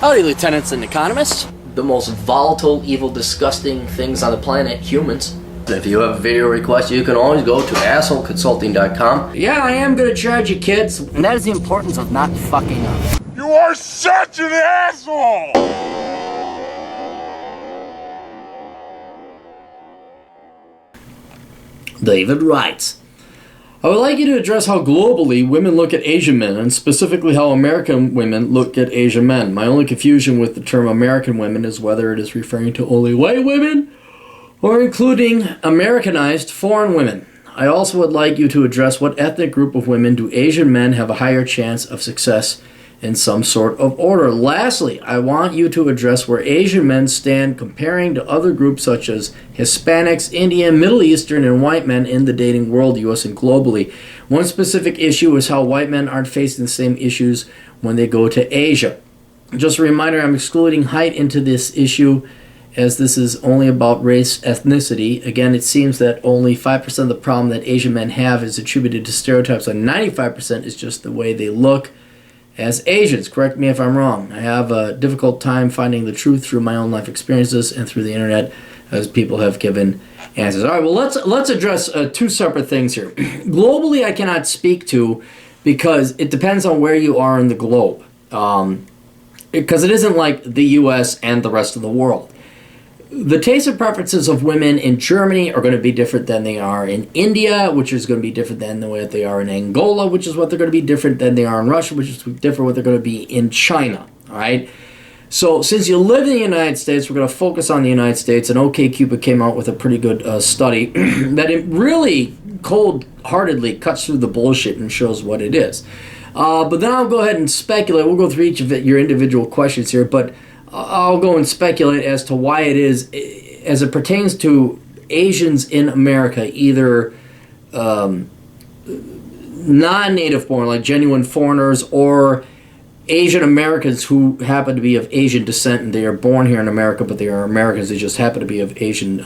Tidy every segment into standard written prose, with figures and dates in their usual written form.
Howdy, lieutenants and economists. The most volatile, evil, disgusting things on the planet, humans. If you have a video request, you can always go to assholeconsulting.com. Yeah, I am gonna charge you, kids. And that is the importance of not fucking up. You are such an asshole! David writes, I would like you to address how globally women look at Asian men, and specifically how American women look at Asian men. My only confusion with the term American women is whether it is referring to only white women or including Americanized foreign women. I also would like you to address what ethnic group of women do Asian men have a higher chance of success in some sort of order. Lastly, I want you to address where Asian men stand comparing to other groups such as Hispanics, Indian, Middle Eastern, and white men in the dating world, U.S. and globally. One specific issue is how white men aren't facing the same issues when they go to Asia. Just a reminder, I'm excluding height into this issue as this is only about race, ethnicity. Again, it seems that only 5% of the problem that Asian men have is attributed to stereotypes, and 95% is just the way they look as Asians. Correct me if I'm wrong. I have a difficult time finding the truth through my own life experiences and through the internet, as people have given answers. All right, well, let's address two separate things here. Globally, I cannot speak to because it depends on where you are in the globe. Because it isn't like the U.S. and the rest of the world. The tastes and preferences of women in Germany are going to be different than they are in India, which is going to be different than the way that they are in Angola, which is what they're going to be different than they are in Russia, which is different what they're going to be in China. All right. So since you live in the United States, we're going to focus on the United States. And OkCupid came out with a pretty good study that it really cold-heartedly cuts through the bullshit and shows what it is. But then I'll go ahead and speculate. We'll go through each of your individual questions here, but I'll go and speculate as to why it is, as it pertains to Asians in America, either non-native born, like genuine foreigners, or Asian Americans who happen to be of Asian descent and they are born here in America, but they are Americans, they just happen to be of Asian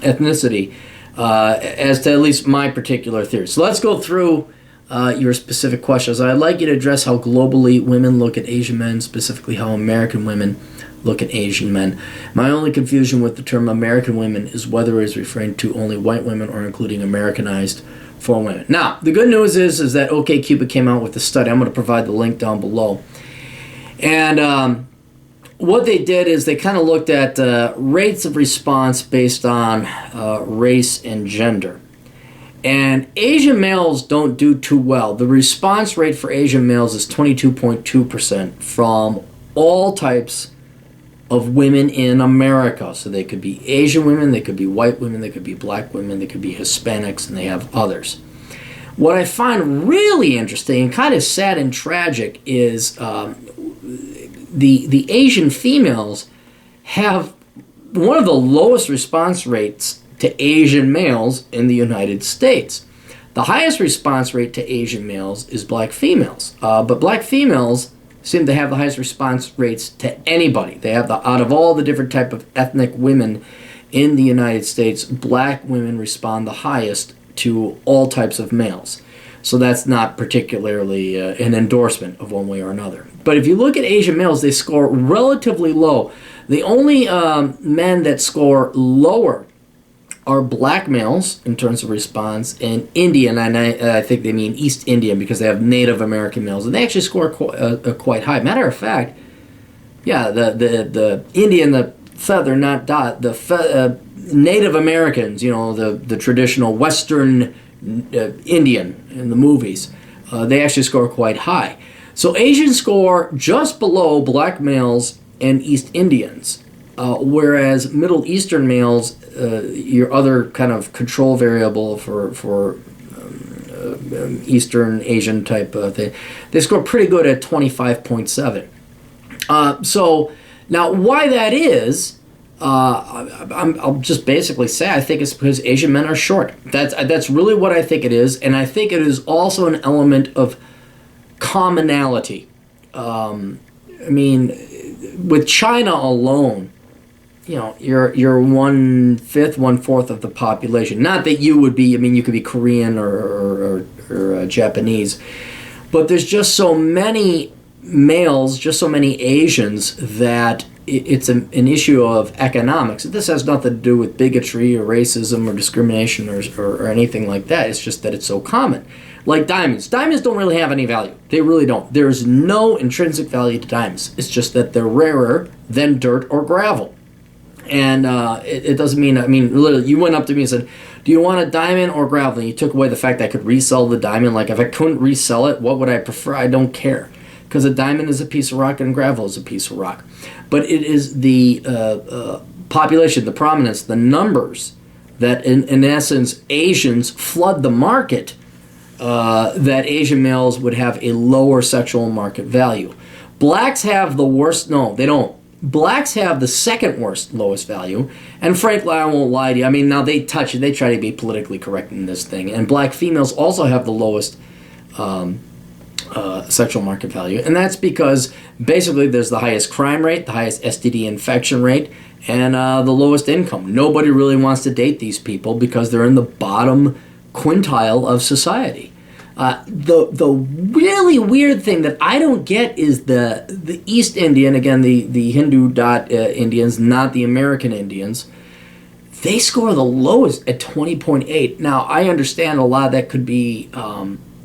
ethnicity, as to at least my particular theory. So let's go through your specific questions. I'd like you to address how globally women look at Asian men, specifically how American women look at Asian men. My only confusion with the term American women is whether it is referring to only white women or including Americanized foreign women. Now, the good news is that OkCupid came out with a study. I'm going to provide the link down below. And what they did is they kind of looked at rates of response based on race and gender. And Asian males don't do too well. The response rate for Asian males is 22.2% from all types of women in America. So they could be Asian women, they could be white women, they could be black women, they could be Hispanics, and they have others. What I find really interesting and kind of sad and tragic is the Asian females have one of the lowest response rates to Asian males in the United States. The highest response rate to Asian males is black females. But black females seem to have the highest response rates to anybody. They have out of all the different type of ethnic women in the United States, black women respond the highest to all types of males. So that's not particularly an endorsement of one way or another. But if you look at Asian males, they score relatively low. The only men that score lower are black males in terms of response, and Indian, and I think they mean East Indian because they have Native American males, and they actually score quite high. Matter of fact, yeah, the Indian, the feather, not dot, the Native Americans, you know, the traditional Western Indian in the movies, they actually score quite high. So Asians score just below black males and East Indians. Whereas Middle Eastern males, your other kind of control variable for Eastern Asian type thing, they score pretty good at 25.7. So now why that is, I'll just basically say I think it's because Asian men are short. That's really what I think it is, and I think it is also an element of commonality. I mean, with China alone, you know, you're 1/5, 1/4 of the population. Not that you would be. I mean, you could be Korean or Japanese, but there's just so many males, just so many Asians, that it's an issue of economics. This has nothing to do with bigotry or racism or discrimination or anything like that. It's just that it's so common. Like diamonds. Diamonds don't really have any value. They really don't. There's no intrinsic value to diamonds. It's just that they're rarer than dirt or gravel. And it doesn't mean, literally, you went up to me and said, do you want a diamond or gravel? And you took away the fact that I could resell the diamond. Like, if I couldn't resell it, what would I prefer? I don't care. Because a diamond is a piece of rock and gravel is a piece of rock. But it is the population, the prominence, the numbers that, in essence, Asians flood the market, that Asian males would have a lower sexual market value. Blacks have the worst, no, they don't. Blacks have the second worst, lowest value, and frankly, I won't lie to you. Now they touch it, they try to be politically correct in this thing, and black females also have the lowest sexual market value, and that's because basically there's the highest crime rate, the highest STD infection rate, and the lowest income. Nobody really wants to date these people because they're in the bottom quintile of society. The really weird thing that I don't get is the East Indian, again, the Hindu Indians, not the American Indians. They score the lowest at 20.8. Now, I understand a lot of that could be,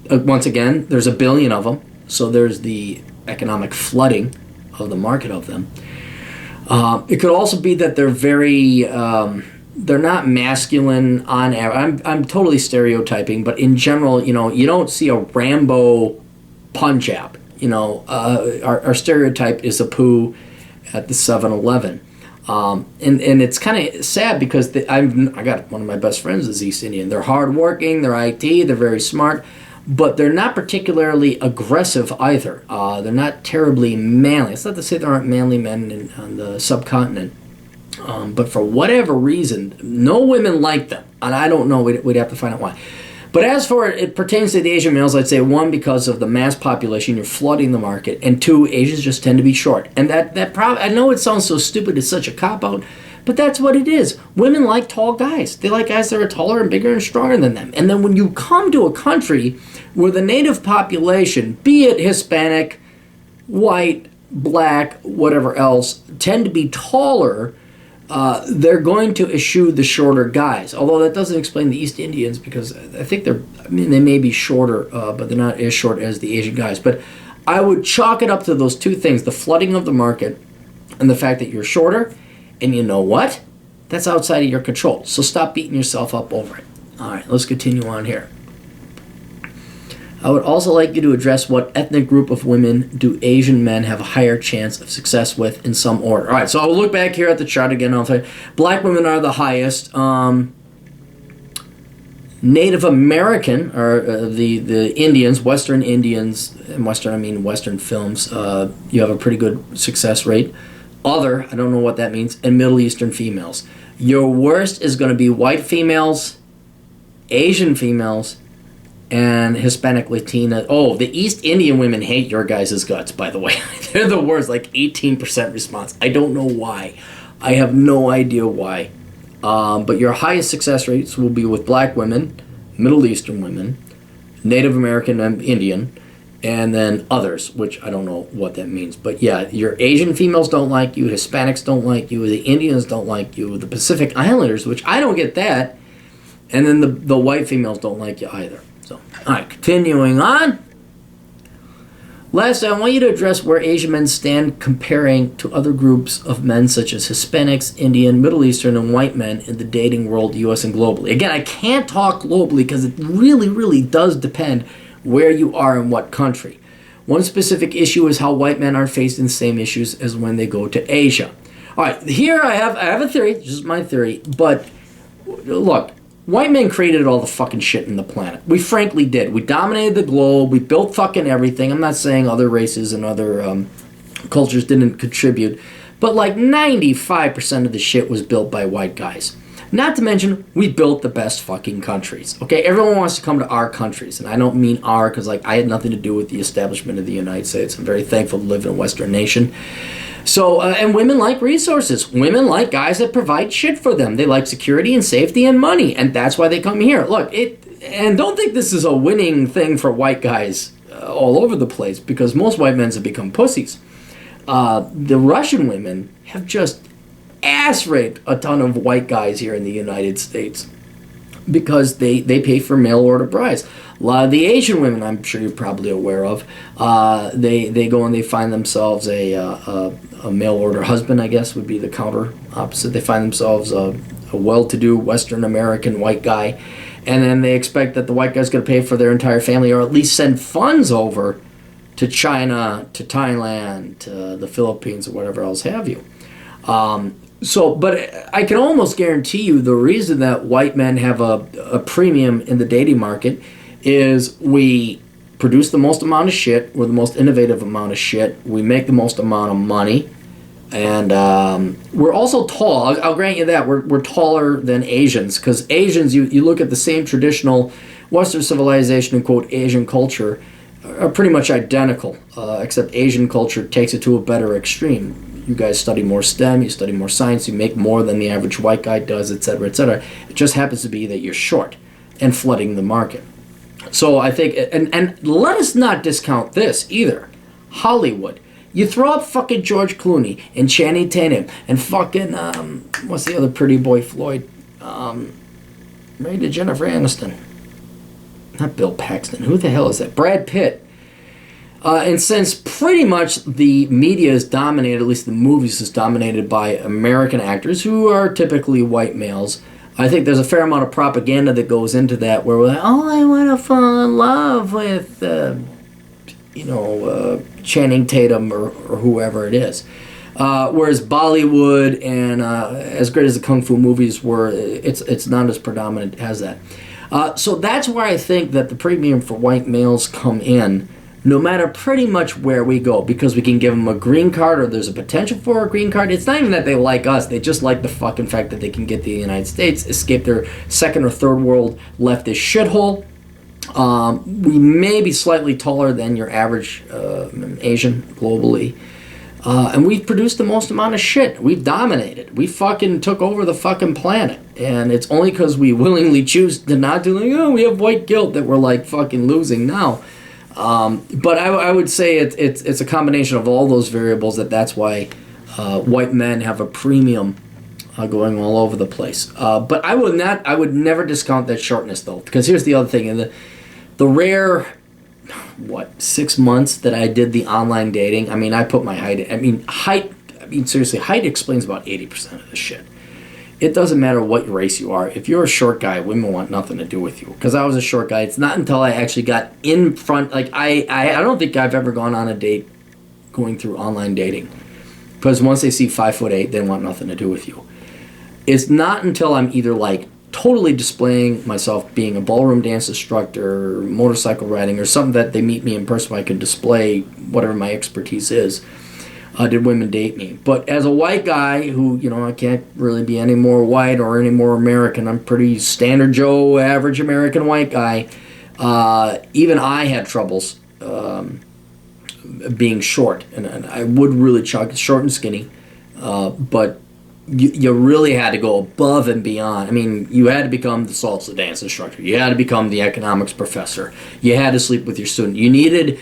once again, there's a billion of them, so there's the economic flooding of the market of them. It could also be that they're very... they're not masculine on average. I'm totally stereotyping, but in general, you don't see a Rambo Punjab. Our stereotype is a poo at the 7-Eleven. And it's kind of sad because I got one of my best friends is East Indian. They're hardworking, they're IT, they're very smart, but they're not particularly aggressive either. They're not terribly manly. It's not to say there aren't manly men on the subcontinent. But for whatever reason, no women like them. And I don't know, we'd have to find out why. But as for it pertains to the Asian males, I'd say, one, because of the mass population, you're flooding the market. And two, Asians just tend to be short. And that I know it sounds so stupid, it's such a cop-out, but that's what it is. Women like tall guys. They like guys that are taller and bigger and stronger than them. And then when you come to a country where the native population, be it Hispanic, white, black, whatever else, tend to be taller, they're going to eschew the shorter guys. Although that doesn't explain the East Indians, because I think they may be shorter, but they're not as short as the Asian guys. But I would chalk it up to those two things, the flooding of the market and the fact that you're shorter. And you know what? That's outside of your control. So stop beating yourself up over it. All right, let's continue on here. I would also like you to address what ethnic group of women do Asian men have a higher chance of success with in some order. All right, so I'll look back here at the chart again. I'll tell you, black women are the highest. Native American, or the Indians, Western Indians, and Western, I mean Western films, you have a pretty good success rate. Other, I don't know what that means, and Middle Eastern females. Your worst is going to be white females, Asian females, and Hispanic Latina. Oh, the East Indian women hate your guys' guts, by the way. They're the worst, like 18% response. I don't know why. I have no idea why. But your highest success rates will be with black women, Middle Eastern women, Native American and Indian, and then others, which I don't know what that means. But yeah, your Asian females don't like you, Hispanics don't like you, the Indians don't like you, the Pacific Islanders, which I don't get that, and then the white females don't like you either. So, all right, continuing on. Lastly, I want you to address where Asian men stand comparing to other groups of men such as Hispanics, Indian, Middle Eastern, and white men in the dating world, U.S. and globally. Again, I can't talk globally because it really, really does depend where you are in what country. One specific issue is how white men are facing the same issues as when they go to Asia. All right, here I have a theory. This is my theory, but look. White men created all the fucking shit in the planet. We frankly did. We dominated the globe. We built fucking everything. I'm not saying other races and other cultures didn't contribute. But like 95% of the shit was built by white guys. Not to mention, we built the best fucking countries. Okay, everyone wants to come to our countries. And I don't mean our because like I had nothing to do with the establishment of the United States. I'm very thankful to live in a Western nation. So, and women like resources. Women like guys that provide shit for them. They like security and safety and money, and that's why they come here. Look, and don't think this is a winning thing for white guys. all over the place because most white men have become pussies. The Russian women have just ass raped a ton of white guys here in the United States because they pay for mail order brides. A lot of the Asian women, I'm sure you're probably aware of, they go and they find themselves a mail order husband, I guess would be the counter opposite. They find themselves a well-to-do Western American white guy, and then they expect that the white guy's going to pay for their entire family or at least send funds over to China, to Thailand, to the Philippines, or whatever else have you. But I can almost guarantee you the reason that white men have a premium in the dating market is we produce the most amount of shit, we're the most innovative amount of shit, we make the most amount of money, and we're also tall. I'll grant you that. We're taller than Asians, because Asians, you look at the same traditional Western civilization and quote Asian culture, are pretty much identical, except Asian culture takes it to a better extreme. You guys study more STEM, you study more science, you make more than the average white guy does, etc., etc. It just happens to be that you're short and flooding the market. So I think, and let us not discount this either. Hollywood. You throw up fucking George Clooney and Channing Tatum and fucking, what's the other pretty boy Floyd? Married to Jennifer Aniston. Not Bill Paxton. Who the hell is that? Brad Pitt. And since pretty much the media is dominated, at least the movies is dominated by American actors who are typically white males, I think there's a fair amount of propaganda that goes into that where we're like, oh, I want to fall in love with, Channing Tatum or whoever it is. Whereas Bollywood and as great as the Kung Fu movies were, it's not as predominant as that. So that's where I think that the premium for white males come in, no matter pretty much where we go, because we can give them a green card or there's a potential for a green card. It's not even that they like us. They just like the fucking fact that they can get to the United States, escape their second or third world leftist shithole. We may be slightly taller than your average Asian globally. And we've produced the most amount of shit. We've dominated. We fucking took over the fucking planet. And it's only because we willingly choose to not do, like, oh, we have white guilt that we're like fucking losing now. But I would say it's a combination of all those variables that's why white men have a premium going all over the place. But I would never discount that shortness though, because here's the other thing: in the rare 6 months that I did the online dating, I mean, I put my height. Seriously, height explains about 80% of the shit. It doesn't matter what race you are. If you're a short guy, women want nothing to do with you. Because I was a short guy. It's not until I actually got in front. Like I don't think I've ever gone on a date going through online dating. Because once they see 5'8", they want nothing to do with you. It's not until I'm either like totally displaying myself being a ballroom dance instructor, motorcycle riding, or something that they meet me in person where I can display whatever my expertise is. Did women date me? But as a white guy who, I can't really be any more white or any more American. I'm pretty standard Joe, average American white guy. Even I had troubles being short. And I would really chalk short and skinny. But you really had to go above and beyond. I mean, you had to become the salsa dance instructor. You had to become the economics professor. You had to sleep with your student. You needed,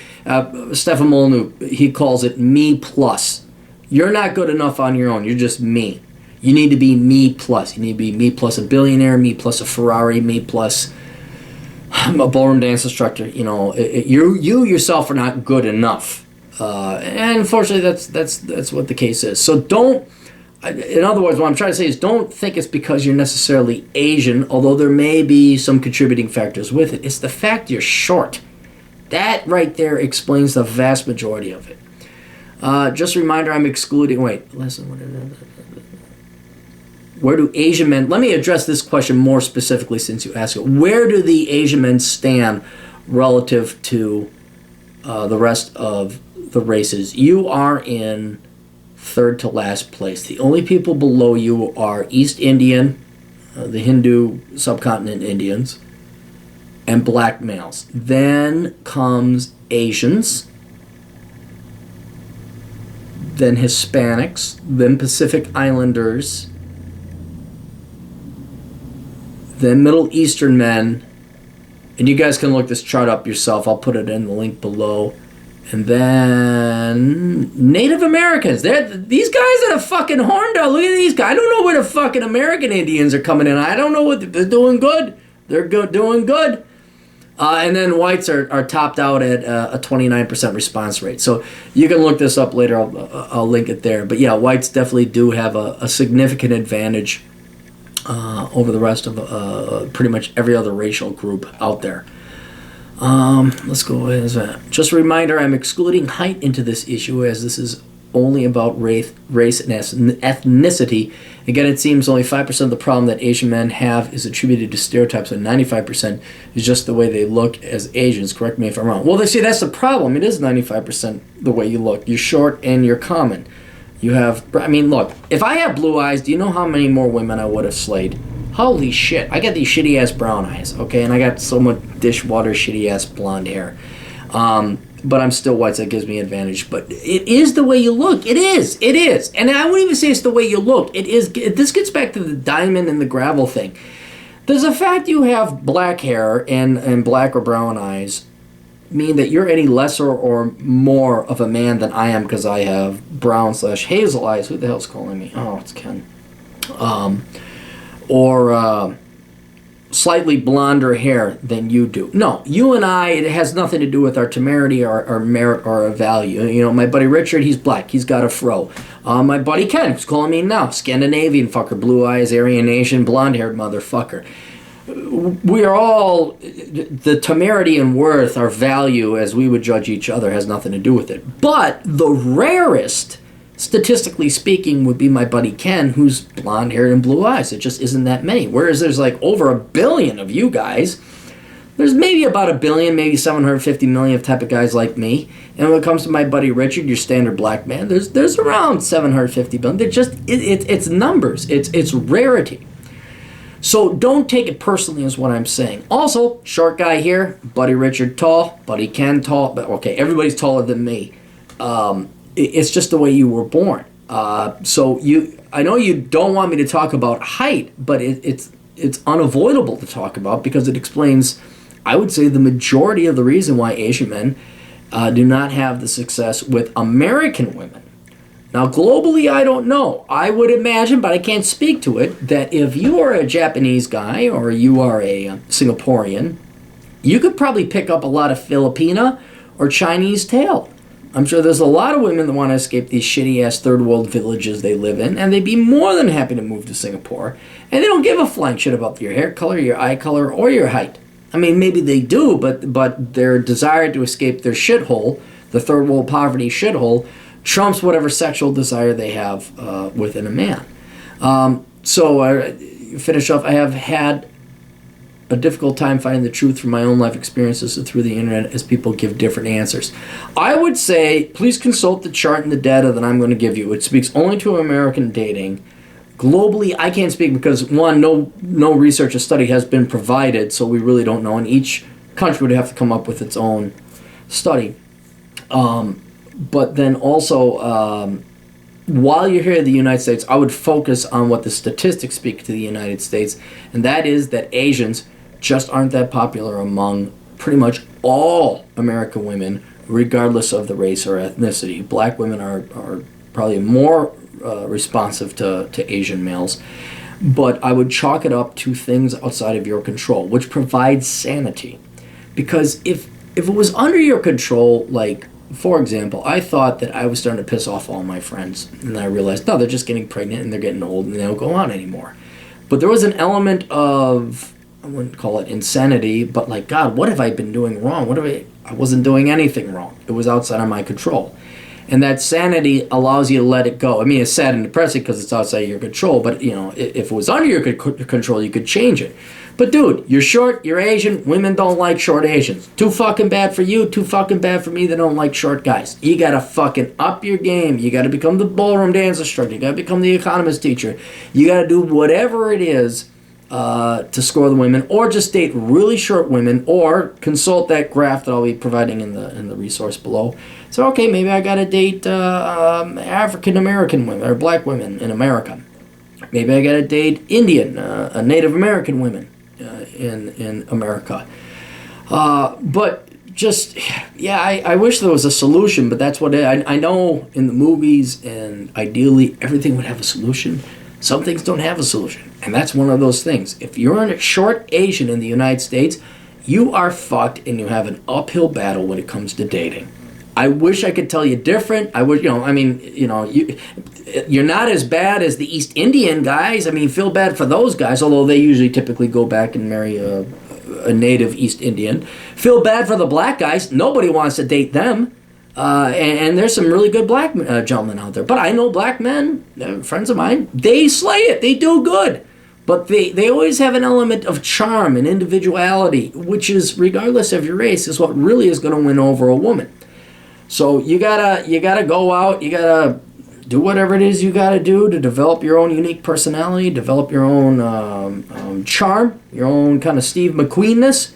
Stefan Molyneux, he calls it me plus. You're not good enough on your own. You're just me. You need to be me plus. You need to be me plus a billionaire, me plus a Ferrari, me plus a ballroom dance instructor. You yourself are not good enough. And unfortunately, that's what the case is. So in other words, what I'm trying to say is don't think it's because you're necessarily Asian, although there may be some contributing factors with it. It's the fact you're short. That right there explains the vast majority of it. Just a reminder, I'm excluding... Wait, listen, what is that? Where do Asian men... Let me address this question more specifically since you asked it. Where do the Asian men stand relative to the rest of the races? You are in third to last place. The only people below you are East Indian, the Hindu subcontinent Indians, and black males. Then comes Asians, then Hispanics, then Pacific Islanders, then Middle Eastern men, And you guys can look this chart up yourself. I'll put it in the link below. And then Native Americans. These guys are the fucking horn dog. Look at these guys. I don't know where the fucking American Indians are coming in. I don't know what they're doing good. They're doing good. And then whites are topped out at a 29% response rate. So you can look this up later. I'll link it there. But yeah, whites definitely do have a significant advantage over the rest of pretty much every other racial group out there. Let's go ahead. Just a reminder, I'm excluding height into this issue as this is only about race and ethnicity. Again, it seems only 5% of the problem that Asian men have is attributed to stereotypes, and 95% is just the way they look as Asians. Correct me if I'm wrong. Well, they say that's the problem. It is 95% the way you look. You're short and you're common. You have, I mean, look, if I had blue eyes, do you know how many more women I would have slayed? Holy shit. I got these shitty-ass brown eyes, okay? And I got so much dishwater shitty-ass blonde hair. But I'm still white, so that gives me advantage. But it is the way you look. It is. It is. And I wouldn't even say it's the way you look. It is. This gets back to the diamond and the gravel thing. Does the fact you have black hair and black or brown eyes mean that you're any lesser or more of a man than I am because I have brown/hazel eyes? Who the hell's calling me? Oh, it's Ken. Or slightly blonder hair than you do. No, you and I, it has nothing to do with our temerity or our merit or our value. You know, my buddy Richard, he's black. He's got a fro. My buddy Ken, who's calling me now, Scandinavian fucker, blue eyes, Aryan Asian, blonde-haired motherfucker. We are all, the temerity and worth, our value as we would judge each other has nothing to do with it. But the rarest, statistically speaking, would be my buddy Ken, who's blonde-haired and blue eyes. It just isn't that many. Whereas there's like over 1 billion of you guys. There's maybe about 1 billion, maybe 750 million type of guys like me. And when it comes to my buddy Richard, your standard black man, there's around 750 billion. They're just it's numbers. It's rarity. So don't take it personally is what I'm saying. Also, short guy here, buddy Richard tall, buddy Ken tall. But okay, everybody's taller than me. It's just the way you were born. So I know you don't want me to talk about height, but it's unavoidable to talk about because it explains, I would say, the majority of the reason why Asian men do not have the success with American women. Now, globally, I don't know. I would imagine, but I can't speak to it, that if you are a Japanese guy or you are a Singaporean, you could probably pick up a lot of Filipina or Chinese tail. I'm sure there's a lot of women that want to escape these shitty-ass third-world villages they live in, and they'd be more than happy to move to Singapore. And they don't give a flying shit about your hair color, your eye color, or your height. I mean, maybe they do, but their desire to escape their shithole, the third-world poverty shithole, trumps whatever sexual desire they have within a man. So, finish off, I have had a difficult time finding the truth from my own life experiences and through the internet as people give different answers. I would say, please consult the chart and the data that I'm going to give you. It speaks only to American dating. Globally, I can't speak because, one, no research or study has been provided, so we really don't know, and each country would have to come up with its own study. But then also, while you're here in the United States, I would focus on what the statistics speak to the United States, and that is that Asians just aren't that popular among pretty much all American women, regardless of the race or ethnicity. Black women are probably more responsive to Asian males, but I would chalk it up to things outside of your control, which provides sanity. Because if it was under your control, like, for example, I thought that I was starting to piss off all my friends, and I realized, no, they're just getting pregnant and they're getting old and they don't go out anymore. But there was an element of, I wouldn't call it insanity, but like, God, what have I been doing wrong? I wasn't doing anything wrong. It was outside of my control. And that sanity allows you to let it go. I mean, it's sad and depressing because it's outside of your control, but, you know, if it was under your control, you could change it. But, dude, you're short, you're Asian, women don't like short Asians. Too fucking bad for you, too fucking bad for me, they don't like short guys. You gotta fucking up your game. You gotta become the ballroom dance instructor. You gotta become the economist teacher. You gotta do whatever it is to score the women, or just date really short women, or consult that graph that I'll be providing in the resource below. So, okay, maybe I gotta date African American women or black women in America. Maybe I gotta date Indian, Native American women in America. But just, yeah, I wish there was a solution, but that's what I know in the movies, and ideally everything would have a solution. Some things don't have a solution, and that's one of those things. If you're a short Asian in the United States, you are fucked, and you have an uphill battle when it comes to dating. I wish I could tell you different. I would, you're not as bad as the East Indian guys. I mean, feel bad for those guys, although they usually typically go back and marry a native East Indian. Feel bad for the black guys. Nobody wants to date them. And there's some really good black gentlemen out there. But I know black men, friends of mine, they slay it. They do good. But they always have an element of charm and individuality, which is, regardless of your race, is what really is going to win over a woman. So you gotta go out, you gotta do whatever it is you gotta do to develop your own unique personality, develop your own charm, your own kind of Steve McQueen-ness,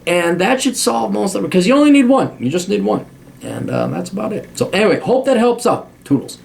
and that should solve most of it, because you only need one. You just need one. And that's about it. So anyway, hope that helps out. Toodles.